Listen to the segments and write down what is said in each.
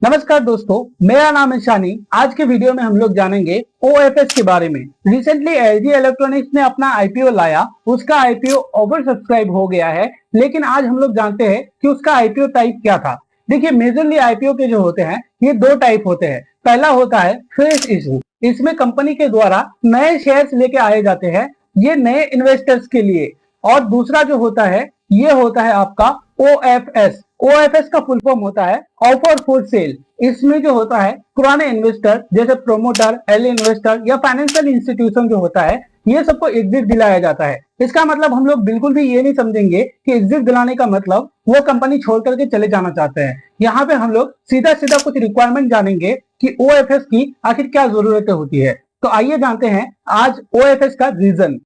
नमस्कार दोस्तों, मेरा नाम है शानी। आज के वीडियो में हम लोग जानेंगे OFS के बारे में। रिसेंटली LG इलेक्ट्रॉनिक्स ने अपना IPO लाया, उसका IPO ओवर सब्सक्राइब हो गया है, लेकिन आज हम लोग जानते हैं कि उसका IPO टाइप क्या था। देखिए, मेजरली IPO के जो होते हैं ये दो टाइप होते हैं। पहला होता है फ्रेश इशू, इसमें कंपनी के द्वारा नए शेयर्स लेके आए जाते हैं, ये नए इन्वेस्टर्स के लिए। और दूसरा जो होता है ये होता है आपका OFS। OFS का फुल फॉर्म होता है ऑफर फॉर सेल। इसमें जो होता है पुराने इन्वेस्टर जैसे प्रोमोटर, अर्ली इन्वेस्टर या फाइनेंशियल इंस्टीट्यूशन जो होता है, ये सबको एग्जिट दिलाया जाता है। इसका मतलब हम लोग बिल्कुल भी ये नहीं समझेंगे कि एग्जिट दिलाने का मतलब वो कंपनी छोड़ करके चले जाना चाहते हैं। यहाँ पे हम लोग सीधा सीधा कुछ रिक्वायरमेंट जानेंगे कि OFS की आखिर क्या जरूरतें होती है। तो आइए जानते हैं आज OFS का रीजन।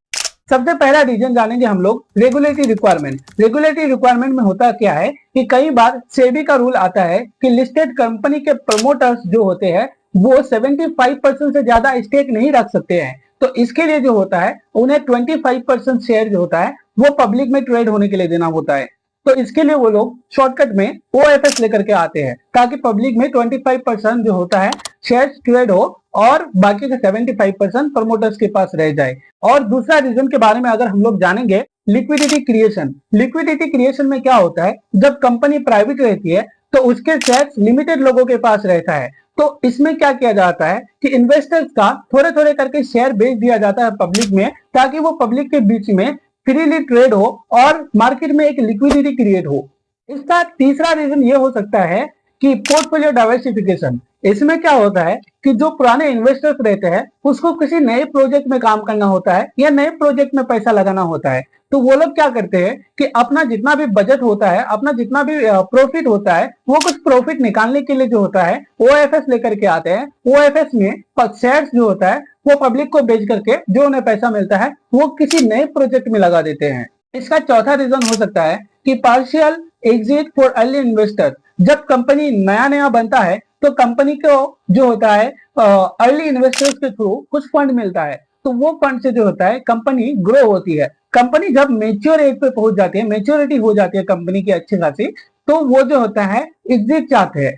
सबसे पहला रीजन जानेंगे हम लोग रेगुलेटरी रिक्वायरमेंट। रेगुलेटरी रिक्वायरमेंट में होता क्या है कि कई बार सेबी का रूल आता है कि लिस्टेड कंपनी के प्रमोटर्स जो होते हैं वो 75% से ज्यादा स्टेक नहीं रख सकते हैं। तो इसके लिए जो होता है उन्हें 25% शेयर जो होता है वो पब्लिक में ट्रेड होने के लिए देना होता है। तो इसके लिए वो लोग शॉर्टकट में OFS लेकर के आते हैं ताकि पब्लिक में 25% जो होता है शेयर ट्रेड हो और बाकी का 75% प्रमोटर्स के पास रह जाए। और दूसरा रीजन के बारे में अगर हम लोग जानेंगे, लिक्विडिटी क्रिएशन। लिक्विडिटी क्रिएशन में क्या होता है, जब कंपनी प्राइवेट रहती है तो उसके शेयर्स लिमिटेड लोगों के पास रहता है। तो इसमें क्या किया जाता है कि इन्वेस्टर्स का थोड़े थोड़े करके शेयर बेच दिया जाता है पब्लिक में, ताकि वो पब्लिक के बीच में फ्रीली ट्रेड हो और मार्केट में एक लिक्विडिटी क्रिएट हो। इसका तीसरा रीजन ये हो सकता है कि पोर्टफोलियो डाइवर्सिफिकेशन। इसमें क्या होता है कि जो पुराने इन्वेस्टर्स रहते हैं उसको किसी नए प्रोजेक्ट में काम करना होता है या नए प्रोजेक्ट में पैसा लगाना होता है। तो वो लोग क्या करते हैं कि अपना जितना भी बजट होता है, अपना जितना भी प्रॉफिट होता है, वो कुछ प्रॉफिट निकालने के लिए जो होता है OFS लेकर के आते हैं। OFS में शेयर्स जो होता है वो पब्लिक को बेच करके जो उन्हें पैसा मिलता है वो किसी नए प्रोजेक्ट में लगा देते हैं। इसका चौथा रीजन हो सकता है कि partial exit for early investor. जब कंपनी नया नया बनता है तो कंपनी को जो होता है अर्ली इन्वेस्टर्स के थ्रू कुछ फंड मिलता है, तो वो फंड से जो होता है कंपनी ग्रो होती है। कंपनी जब मेच्योर एज पे पहुंच जाती है, मेच्योरिटी हो जाती है कंपनी की अच्छी खासी, तो वो जो होता है एग्जिट चाहते हैं।